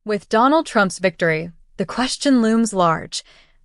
With Donald Trump's victory, the question looms large.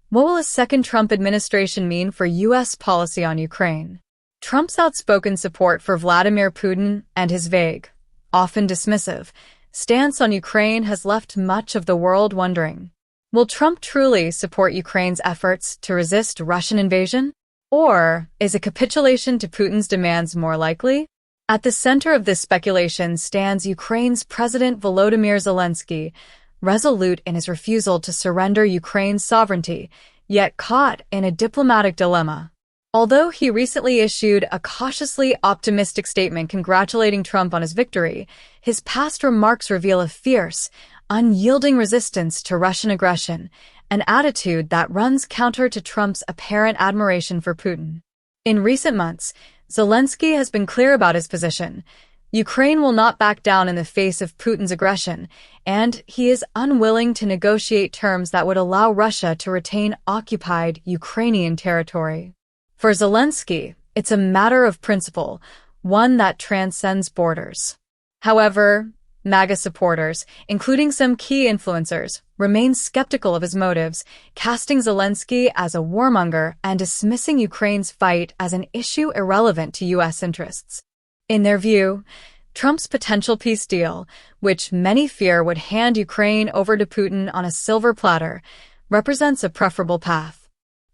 What will a second Trump administration mean for U.S. policy on Ukraine? Trump's outspoken support for Vladimir Putin and his vague, often dismissive, stance on Ukraine has left much of the world wondering. Will Trump truly support Ukraine's efforts to resist Russian invasion? Or is a capitulation to Putin's demands more likely? At the center of this speculation stands Ukraine's President Volodymyr Zelenskyy, resolute in his refusal to surrender Ukraine's sovereignty, yet caught in a diplomatic dilemma. Although he recently issued a cautiously optimistic statement congratulating Trump on his victory, his past remarks reveal a fierce, unyielding resistance to Russian aggression, an attitude that runs counter to Trump's apparent admiration for Putin. In recent months, Zelenskyy has been clear about his position. Ukraine will not back down in the face of Putin's aggression, and he is unwilling to negotiate terms that would allow Russia to retain occupied Ukrainian territory. For Zelenskyy, it's a matter of principle, one that transcends borders. However, MAGA supporters, including some key influencers, remain skeptical of his motives, casting Zelenskyy as a warmonger and dismissing Ukraine's fight as an issue irrelevant to U.S. interests. In their view, Trump's potential peace deal, which many fear would hand Ukraine over to Putin on a silver platter, represents a preferable path.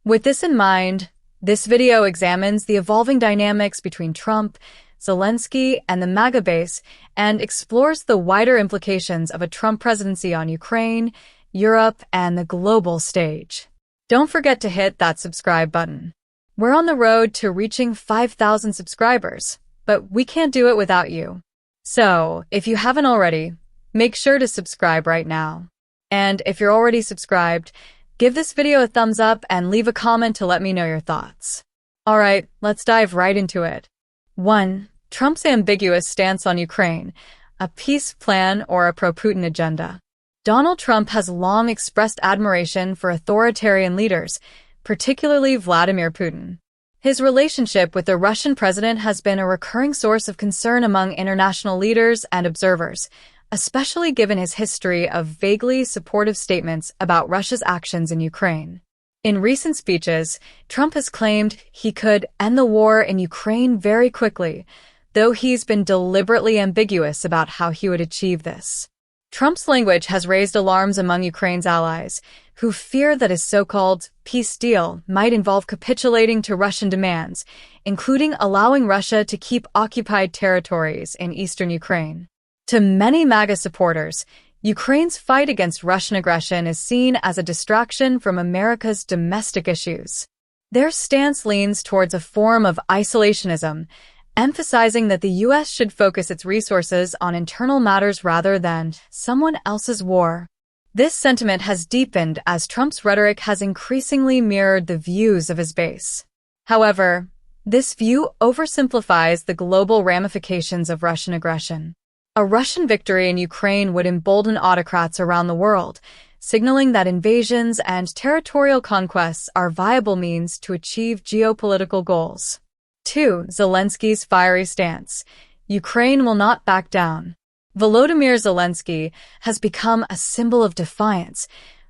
With this in mind, this video examines the evolving dynamics between Trump, Zelenskyy, and the MAGA base and explores the wider implications of a Trump presidency on Ukraine, Europe, and the global stage. Don't forget to hit that subscribe button. We're on the road to reaching 5,000 subscribers, but we can't do it without you. So, if you haven't already, make sure to subscribe right now. And if you're already subscribed, give this video a thumbs up and leave a comment to let me know your thoughts. Alright, let's dive right into it. 1. Trump's ambiguous stance on Ukraine, a peace plan or a pro-Putin agenda. Donald Trump has long expressed admiration for authoritarian leaders, particularly Vladimir Putin. His relationship with the Russian president has been a recurring source of concern among international leaders and observers, especially given his history of vaguely supportive statements about Russia's actions in Ukraine. In recent speeches, Trump has claimed he could end the war in Ukraine very quickly, though he's been deliberately ambiguous about how he would achieve this. Trump's language has raised alarms among Ukraine's allies, who fear that his so-called peace deal might involve capitulating to Russian demands, including allowing Russia to keep occupied territories in eastern Ukraine. To many MAGA supporters, Ukraine's fight against Russian aggression is seen as a distraction from America's domestic issues. Their stance leans towards a form of isolationism, emphasizing that the U.S. should focus its resources on internal matters rather than someone else's war. This sentiment has deepened as Trump's rhetoric has increasingly mirrored the views of his base. However, this view oversimplifies the global ramifications of Russian aggression. A Russian victory in Ukraine would embolden autocrats around the world, signaling that invasions and territorial conquests are viable means to achieve geopolitical goals. 2. Zelenskyy's fiery stance. Ukraine will not back down. Volodymyr Zelenskyy has become a symbol of defiance,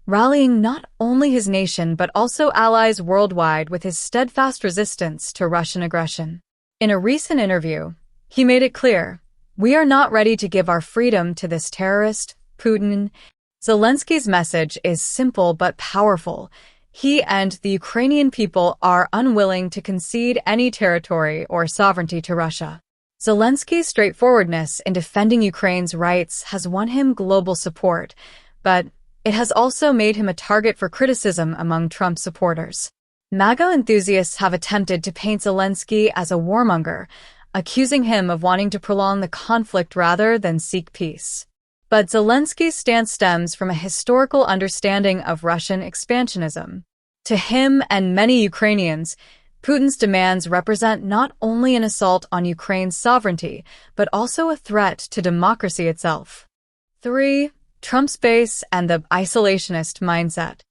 rallying not only his nation but also allies worldwide with his steadfast resistance to Russian aggression. In a recent interview, he made it clear, "We are not ready to give our freedom to this terrorist, Putin." Zelenskyy's message is simple but powerful. He and the Ukrainian people are unwilling to concede any territory or sovereignty to Russia. Zelenskyy's straightforwardness in defending Ukraine's rights has won him global support, but it has also made him a target for criticism among Trump supporters. MAGA enthusiasts have attempted to paint Zelenskyy as a warmonger, accusing him of wanting to prolong the conflict rather than seek peace. But Zelenskyy's stance stems from a historical understanding of Russian expansionism. To him and many Ukrainians, Putin's demands represent not only an assault on Ukraine's sovereignty, but also a threat to democracy itself. 3. Trump's base and the isolationist mindset.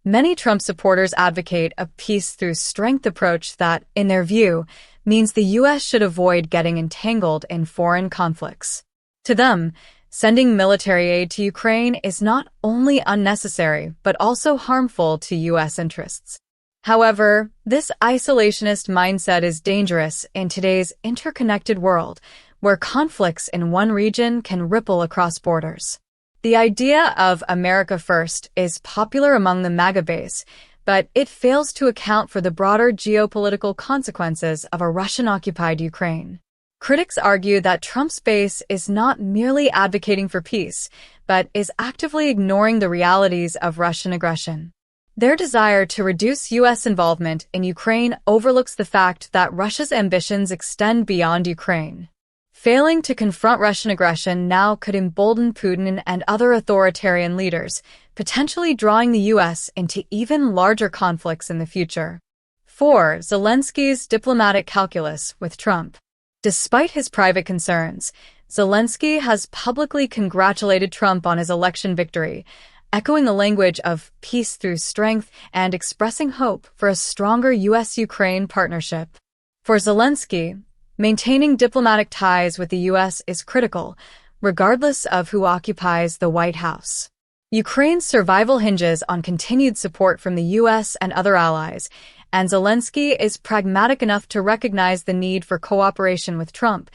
Many Trump supporters advocate a peace through strength approach that, in their view, means the U.S. should avoid getting entangled in foreign conflicts. To them, Sending military aid to Ukraine is not only unnecessary, but also harmful to U.S. interests. However, this isolationist mindset is dangerous in today's interconnected world, where conflicts in one region can ripple across borders. The idea of America first is popular among the MAGA base, but it fails to account for the broader geopolitical consequences of a Russian-occupied Ukraine. Critics argue that Trump's base is not merely advocating for peace, but is actively ignoring the realities of Russian aggression. Their desire to reduce U.S. involvement in Ukraine overlooks the fact that Russia's ambitions extend beyond Ukraine. Failing to confront Russian aggression now could embolden Putin and other authoritarian leaders, potentially drawing the U.S. into even larger conflicts in the future. 4. Zelensky's diplomatic calculus with Trump. Despite his private concerns, Zelenskyy has publicly congratulated Trump on his election victory, echoing the language of peace through strength and expressing hope for a stronger U.S.-Ukraine partnership. For Zelenskyy, maintaining diplomatic ties with the U.S. is critical, regardless of who occupies the White House. Ukraine's survival hinges on continued support from the U.S. and other allies, and Zelenskyy is pragmatic enough to recognize the need for cooperation with Trump,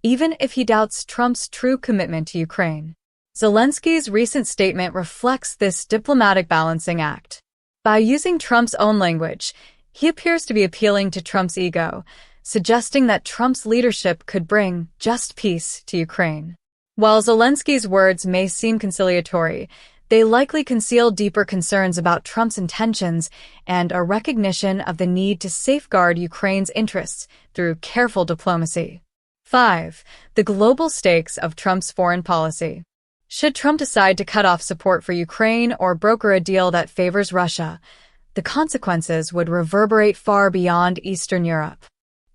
even if he doubts Trump's true commitment to Ukraine. Zelenskyy's recent statement reflects this diplomatic balancing act. By using Trump's own language, he appears to be appealing to Trump's ego, suggesting that Trump's leadership could bring just peace to Ukraine. While Zelenskyy's words may seem conciliatory, they likely conceal deeper concerns about Trump's intentions and a recognition of the need to safeguard Ukraine's interests through careful diplomacy. 5. The global stakes of Trump's foreign policy. Should Trump decide to cut off support for Ukraine or broker a deal that favors Russia, the consequences would reverberate far beyond Eastern Europe.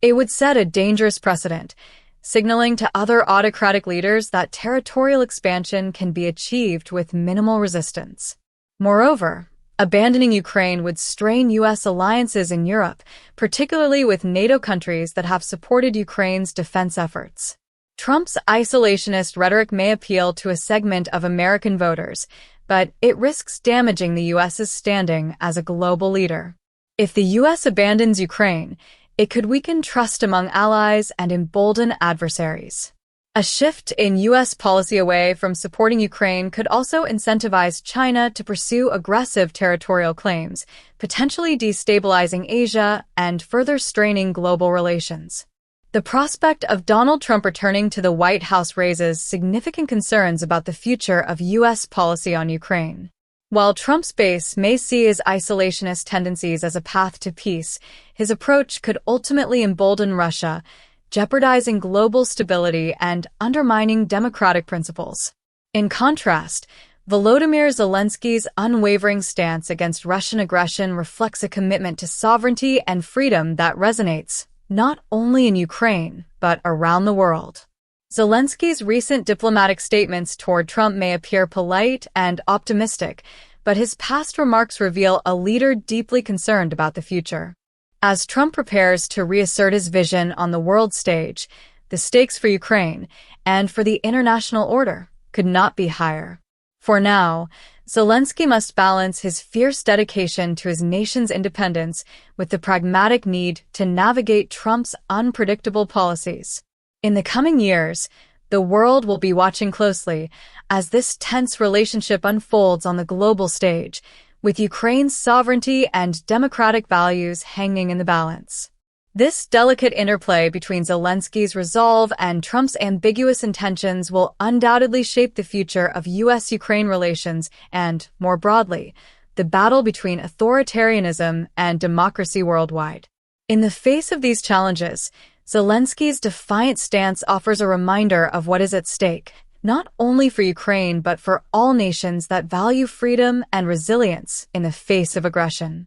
It would set a dangerous precedent, signaling to other autocratic leaders that territorial expansion can be achieved with minimal resistance. Moreover, abandoning Ukraine would strain U.S. alliances in Europe, particularly with NATO countries that have supported Ukraine's defense efforts. Trump's isolationist rhetoric may appeal to a segment of American voters, but it risks damaging the U.S.'s standing as a global leader. If the U.S. abandons Ukraine, it could weaken trust among allies and embolden adversaries. A shift in U.S. policy away from supporting Ukraine could also incentivize China to pursue aggressive territorial claims, potentially destabilizing Asia and further straining global relations. The prospect of Donald Trump returning to the White House raises significant concerns about the future of U.S. policy on Ukraine. While Trump's base may see his isolationist tendencies as a path to peace, his approach could ultimately embolden Russia, jeopardizing global stability and undermining democratic principles. In contrast, Volodymyr Zelenskyy's unwavering stance against Russian aggression reflects a commitment to sovereignty and freedom that resonates not only in Ukraine, but around the world. Zelenskyy's recent diplomatic statements toward Trump may appear polite and optimistic, but his past remarks reveal a leader deeply concerned about the future. As Trump prepares to reassert his vision on the world stage, the stakes for Ukraine and for the international order could not be higher. For now, Zelenskyy must balance his fierce dedication to his nation's independence with the pragmatic need to navigate Trump's unpredictable policies. In the coming years, the world will be watching closely as this tense relationship unfolds on the global stage, with Ukraine's sovereignty and democratic values hanging in the balance. This delicate interplay between Zelenskyy's resolve and Trump's ambiguous intentions will undoubtedly shape the future of U.S.-Ukraine relations and, more broadly, the battle between authoritarianism and democracy worldwide. In the face of these challenges, Zelenskyy's defiant stance offers a reminder of what is at stake, not only for Ukraine but for all nations that value freedom and resilience in the face of aggression.